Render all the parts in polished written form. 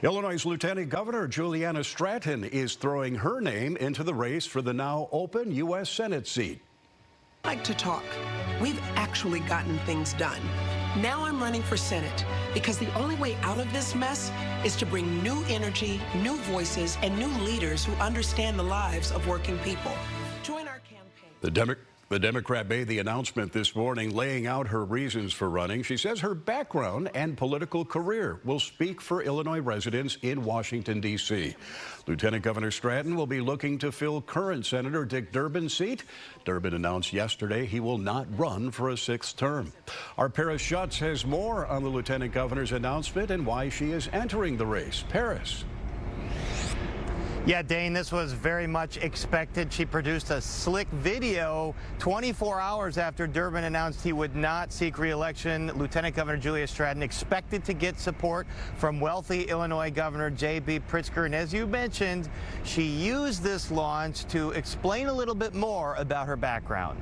Illinois' Lieutenant Governor Juliana Stratton is throwing her name into the race for the now open U.S. Senate seat. I like to talk. We've actually gotten things done. Now I'm running for Senate because the only way out of this mess is to bring new energy, new voices, and new leaders who understand the lives of working people. Join our campaign. The Democrat made the announcement this morning, laying out her reasons for running. She says her background and political career will speak for Illinois residents in Washington, D.C. Lieutenant Governor Stratton will be looking to fill current Senator Dick Durbin's seat. Durbin announced yesterday he will not run for a sixth term. Our Paris Schutz has more on the Lieutenant Governor's announcement and why she is entering the race. Paris. Yeah, Dane, this was very much expected. She produced a slick video 24 hours after Durbin announced he would not seek re-election. Lieutenant Governor Julia Stratton expected to get support from wealthy Illinois Governor J.B. Pritzker. And as you mentioned, she used this launch to explain a little bit more about her background.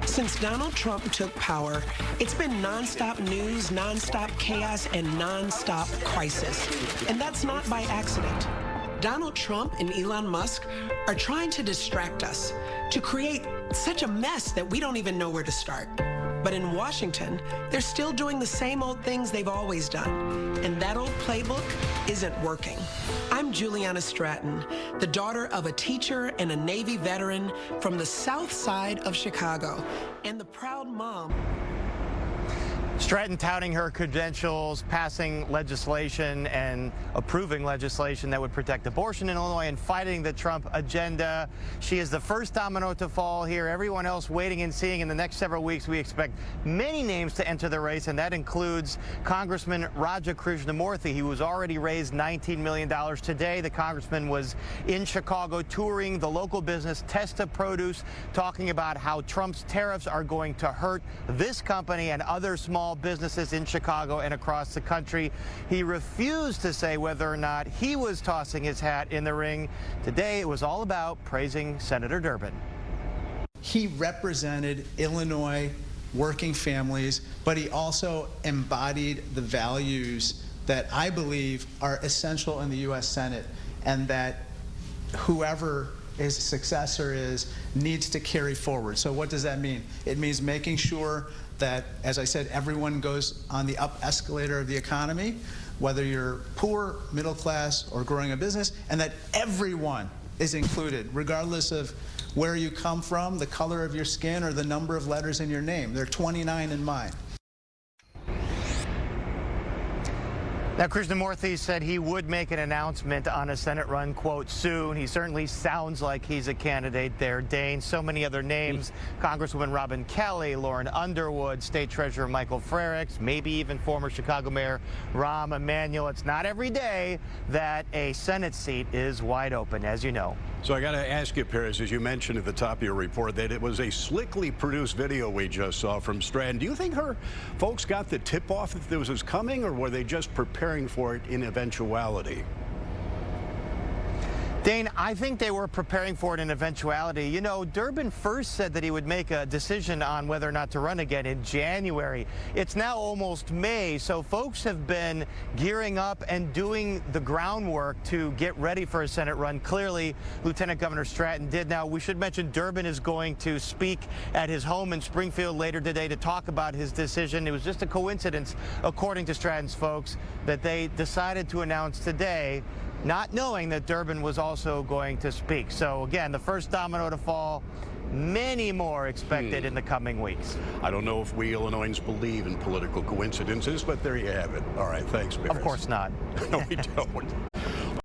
Since Donald Trump took power, it's been nonstop news, nonstop chaos, and nonstop crisis. And that's not by accident. Donald Trump and Elon Musk are trying to distract us, to create such a mess that we don't even know where to start. But in Washington, they're still doing the same old things they've always done. And that old playbook isn't working. I'm Juliana Stratton, the daughter of a teacher and a Navy veteran from the south side of Chicago, and the proud mom. Stratton touting her credentials, passing legislation and approving legislation that would protect abortion in Illinois and fighting the Trump agenda. She is the first domino to fall here. Everyone else waiting and seeing. In the next several weeks, we expect many names to enter the race, and that includes Congressman Raja Krishnamurthy, who has already raised $19 million. Today, the congressman was in Chicago touring the local business Testa Produce, talking about how Trump's tariffs are going to hurt this company and other small businesses in Chicago and across the country. He refused to say whether or not he was tossing his hat in the ring. Today, it was all about praising Senator Durbin. He represented Illinois working families, but he also embodied the values that I believe are essential in the U.S. Senate, and that whoever his successor needs to carry forward. So what does that mean? It means making sure that, as I said, everyone goes on the up escalator of the economy, whether you're poor, middle class, or growing a business, and that everyone is included, regardless of where you come from, the color of your skin, or the number of letters in your name. There are 29 in mine. Now, Krishnamurthy said he would make an announcement on a Senate run, quote, soon. He certainly sounds like he's a candidate there, Dane. So many other names, Congresswoman Robin Kelly, Lauren Underwood, State Treasurer Michael Frerichs, maybe even former Chicago Mayor Rahm Emanuel. It's not every day that a Senate seat is wide open, as you know. So I got to ask you, Paris, as you mentioned at the top of your report, that it was a slickly produced video we just saw from Stratton. Do you think her folks got the tip-off that this was coming, or were they just preparing for it in eventuality? Dane, I think they were preparing for it in eventuality. You know, Durbin first said that he would make a decision on whether or not to run again in January. It's now almost May, so folks have been gearing up and doing the groundwork to get ready for a Senate run. Clearly, Lieutenant Governor Stratton did. Now, we should mention Durbin is going to speak at his home in Springfield later today to talk about his decision. It was just a coincidence, according to Stratton's folks, that they decided to announce today, not knowing that Durbin was also going to speak. So again, the first domino to fall, many more expected in the coming weeks. I don't know if we Illinoisans believe in political coincidences, but there you have it. All right, thanks, Paris. Of course not. No, we don't.